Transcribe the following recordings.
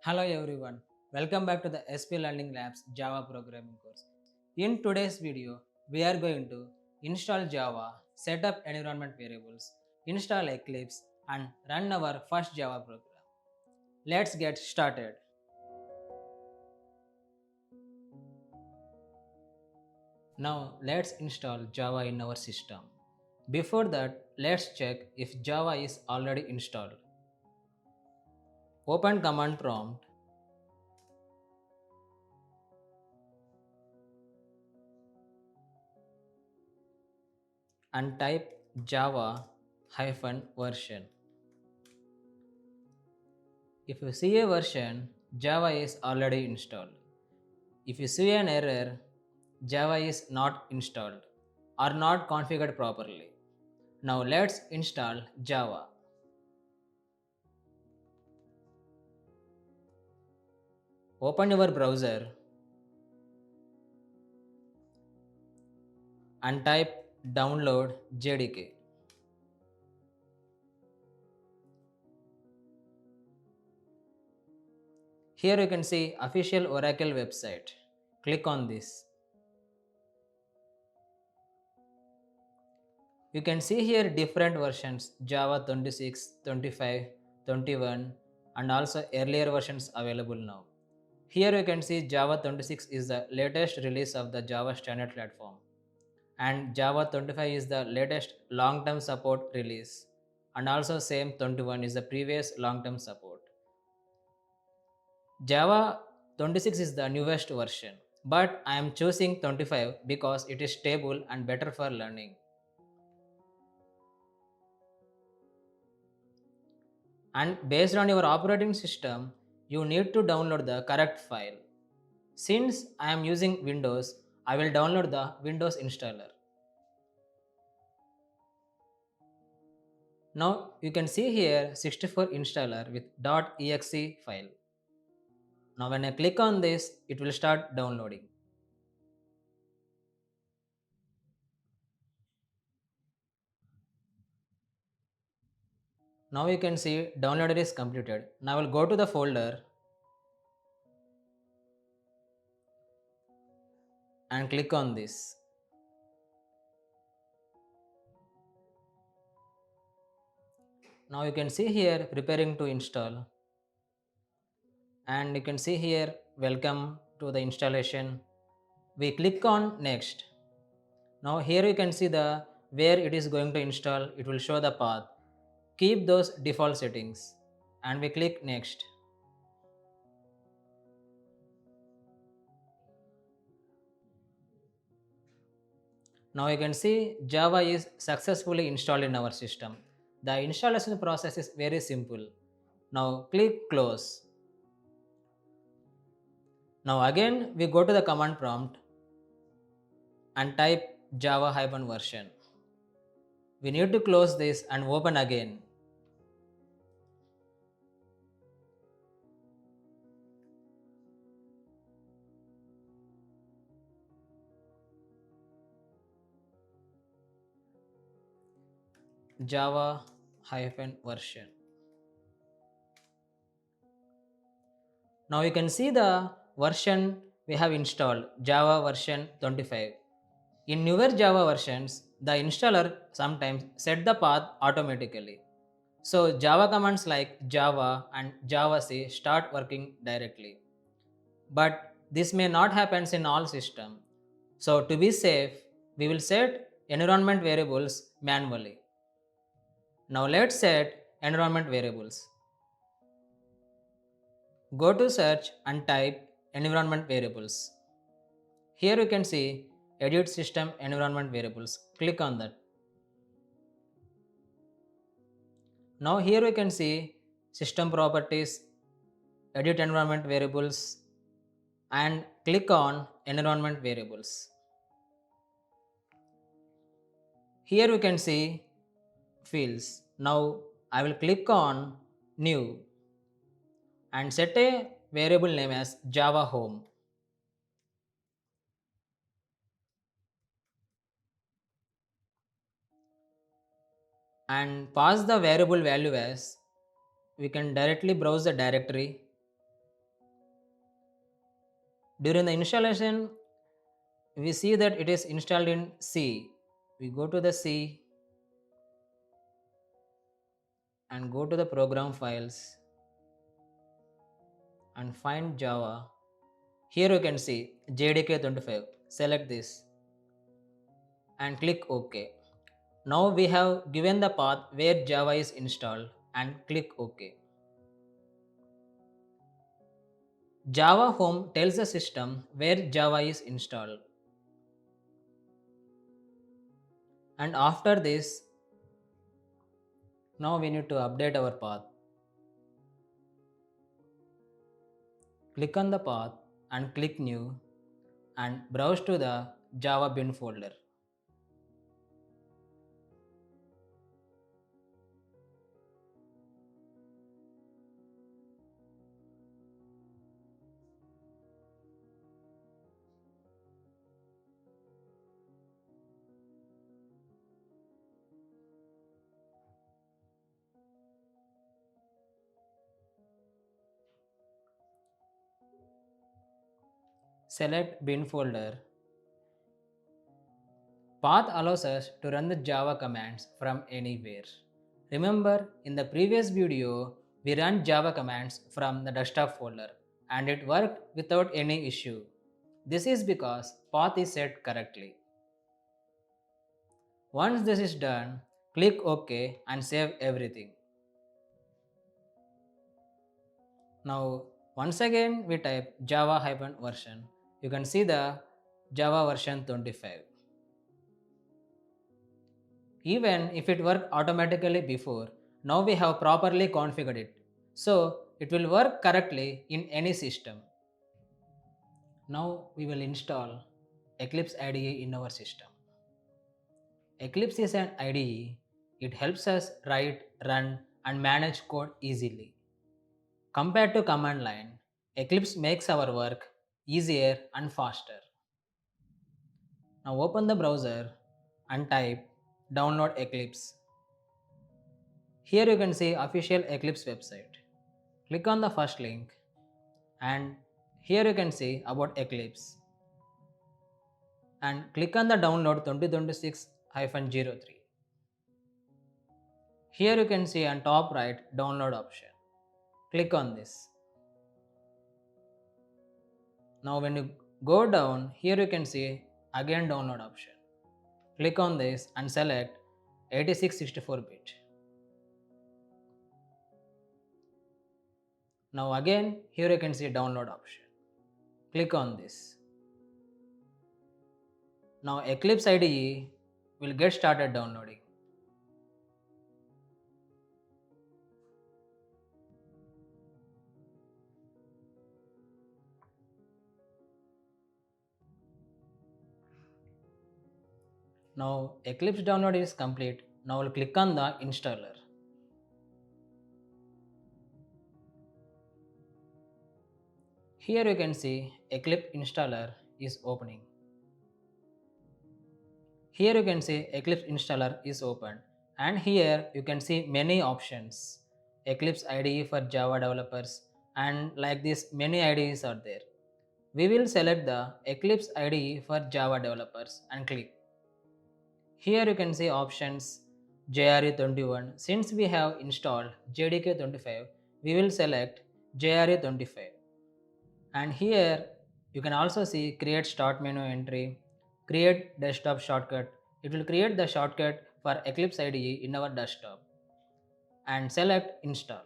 Hello everyone, welcome back to the SP Learning Labs Java programming course. In today's video, we are going to install Java, set up environment variables, install Eclipse and run our first Java program. Let's get started. Now let's install Java in our system. Before that, let's check if Java is already installed. Open command prompt and type java-version. If you see a version, Java is already installed. If you see an error, Java is not installed or not configured properly. Now let's install Java. Open your browser and type download JDK. Here you can see official Oracle website. Click on this. You can see here different versions Java 26, 25, 21 and also earlier versions available now. Here you can see Java 26 is the latest release of the Java standard platform and Java 25 is the latest long-term support release and also same 21 is the previous long-term support. Java 26 is the newest version, but I am choosing 25 because it is stable and better for learning. And based on your operating system, you need to download the correct file. Since I am using Windows, I will download the Windows installer. Now you can see here 64 installer with .exe file. Now when I click on this, it will start downloading. Now you can see downloader is completed. Now I will go to the folder and click on this. Now you can see here preparing to install. And you can see here welcome to the installation. We click on next. Now here you can see the where it is going to install. It will show the path. Keep those default settings and we click next. Now you can see Java is successfully installed in our system. The installation process is very simple. Now click close. Now again we go to the command prompt and type java-version. We need to close this and open again. Java-version. Now you can see the version we have installed, Java version 25. In newer Java versions, the installer sometimes set the path automatically. So Java commands like Java and javac start working directly. But this may not happen in all systems. So to be safe, we will set environment variables manually. Now let's set environment variables. Go to search and type environment variables. Here you can see edit system environment variables. Click on that. Now here you can see system properties, edit environment variables and click on environment variables. Here you can see fields. Now I will click on new and set a variable name as Java home. And pass the variable value as we can directly browse the directory During the installation, we see that it is installed in C. We go to the C and go to the program files and find Java. Here you can see JDK 25. Select this and click OK. Now we have given the path where Java is installed and click OK. Java Home tells the system where Java is installed. And after this, now we need to update our path. Click on the path and click New and browse to the Java bin folder. Select bin folder. Path allows us to run the Java commands from anywhere. Remember, in the previous video, we ran Java commands from the desktop folder and it worked without any issue. This is because path is set correctly. Once this is done, click OK and save everything. Now, once again we type java-version. You can see the Java version 25. Even if it worked automatically before, now we have properly configured it. So it will work correctly in any system. Now we will install Eclipse IDE in our system. Eclipse is an IDE. It helps us write, run and manage code easily. Compared to command line, Eclipse makes our work easier and faster. Now open the browser and type download Eclipse. Here you can see official Eclipse website. Click on the first link and here you can see about Eclipse and click on the download 2026-03. Here you can see on top right download option. Click on this. Now when you go down, here you can see again download option. Click on this and select 8664-bit. Now again here you can see download option. Click on this. Now Eclipse IDE will get started downloading. Now Eclipse download is complete. Now we'll click on the installer. Here you can see Eclipse installer is opening. Here you can see Eclipse installer is opened and here you can see many options. Eclipse IDE for Java developers and like this many IDEs are there. We will select the Eclipse IDE for Java developers and click. Here you can see options JRE21. Since we have installed JDK 25, we will select JRE 25. And here you can also see create start menu entry, create desktop shortcut. It will create the shortcut for Eclipse IDE in our desktop and select install.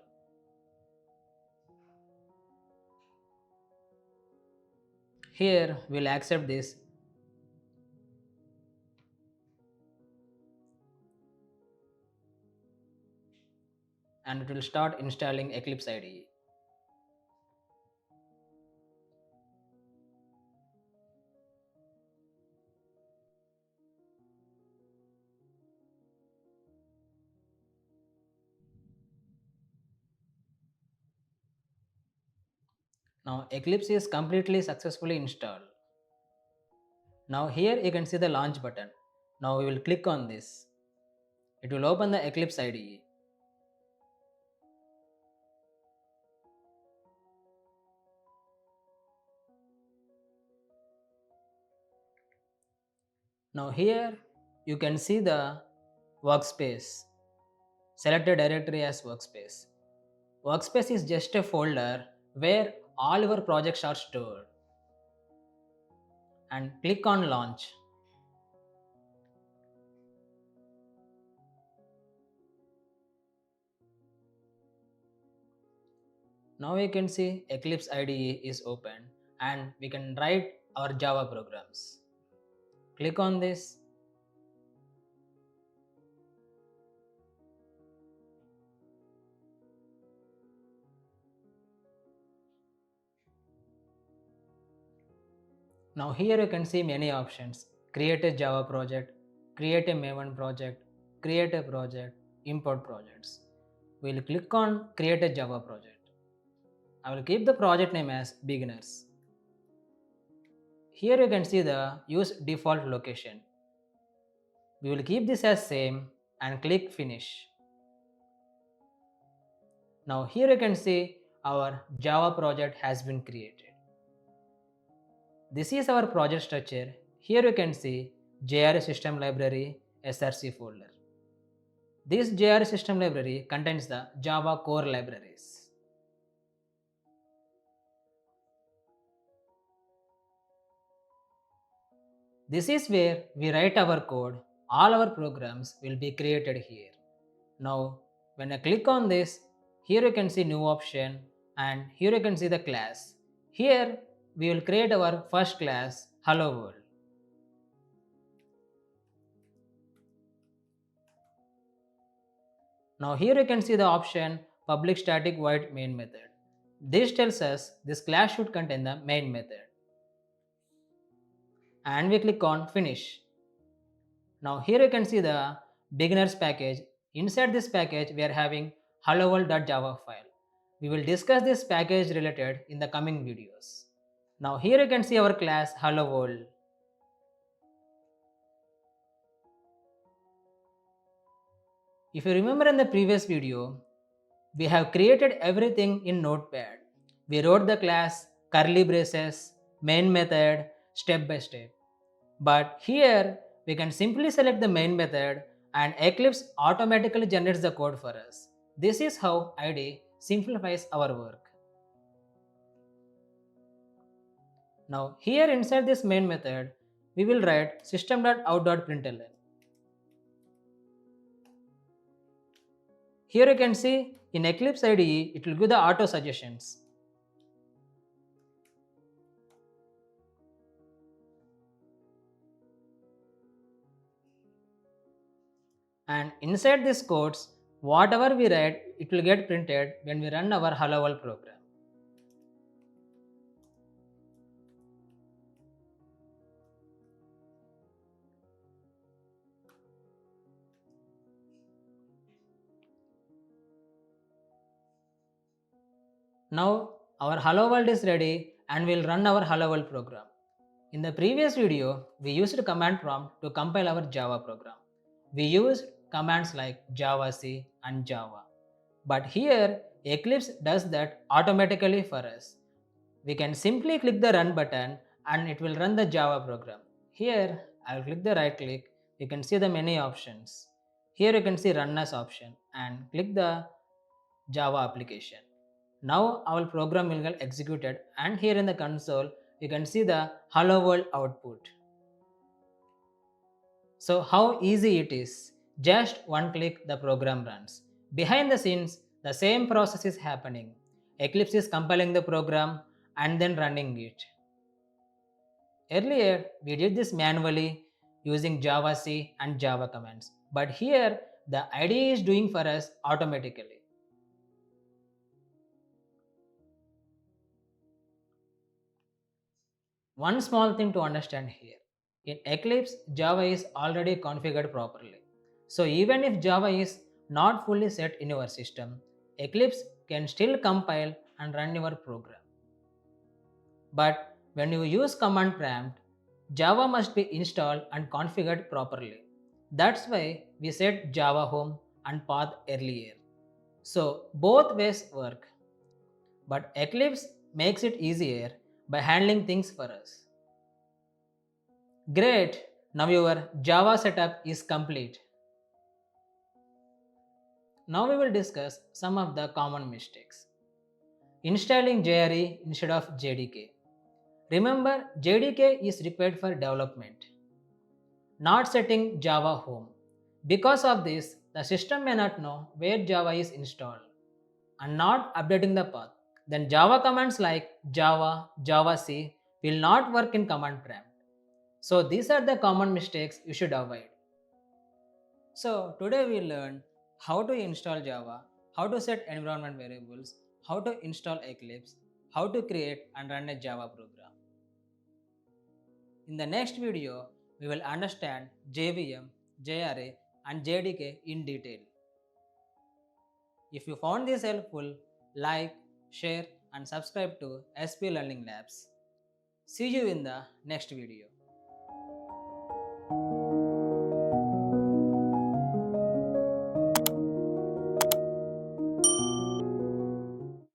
Here we'll accept this and it will start installing Eclipse IDE. Now Eclipse is completely successfully installed. Now here you can see the launch button. Now we will click on this. It will open the Eclipse IDE. Now here you can see the workspace. Select a directory as workspace. Workspace is just a folder where all your projects are stored. And click on launch. Now we can see Eclipse IDE is open and we can write our Java programs. Click on this. Now here you can see many options. Create a Java project, create a Maven project, create a project, import projects. We'll click on create a Java project. I will keep the project name as beginners. Here you can see the use default location. We will keep this as same and click finish. Now here you can see our Java project has been created. This is our project structure. Here you can see JRE system library SRC folder. This JRE system library contains the Java core libraries. This is where we write our code. All our programs will be created here. Now when I click on this, here you can see new option and here you can see the class. Here we will create our first class hello world. Now here you can see the option public static void main method. This tells us this class should contain the main method. And we click on finish. Now here you can see the beginners package. Inside this package we are having hello world.java file. We will discuss this package related in the coming videos. Now here you can see our class hello world. If you remember in the previous video, we have created everything in Notepad. We wrote the class, curly braces, main method, step by step. But here we can simply select the main method and Eclipse automatically generates the code for us. This is how IDE simplifies our work. Now here inside this main method, we will write system.out.println. Here you can see in Eclipse IDE, it will give the auto suggestions. And inside these codes, whatever we write, it will get printed when we run our hello world program. Now our hello world is ready and we'll run our hello world program. In the previous video, we used command prompt to compile our Java program. We used commands like javac and java. But here, Eclipse does that automatically for us. We can simply click the run button and it will run the Java program. Here, I'll click the right click. You can see the many options. Here you can see run as option and click the Java application. Now our program will get executed and here in the console, you can see the hello world output. So how easy it is. Just one click the program runs. Behind the scenes, the same process is happening. Eclipse is compiling the program and then running it. Earlier, we did this manually using javac and java commands. But here, the IDE is doing for us automatically. One small thing to understand here. In Eclipse, Java is already configured properly. So even if Java is not fully set in your system, Eclipse can still compile and run your program. But when you use command prompt, Java must be installed and configured properly. That's why we set Java home and path earlier. So both ways work. But Eclipse makes it easier by handling things for us. Great! Now your Java setup is complete. Now we will discuss some of the common mistakes. Installing JRE instead of JDK. Remember, JDK is required for development, not setting Java home. Because of this, the system may not know where Java is installed and not updating the path. Then Java commands like Java, Javac will not work in command prompt. So these are the common mistakes you should avoid. So today we learned how to install Java, how to set environment variables, how to install Eclipse, how to create and run a Java program. In the next video, we will understand JVM, JRA and JDK in detail. If you found this helpful, like, share and subscribe to SP Learning Labs. See you in the next video.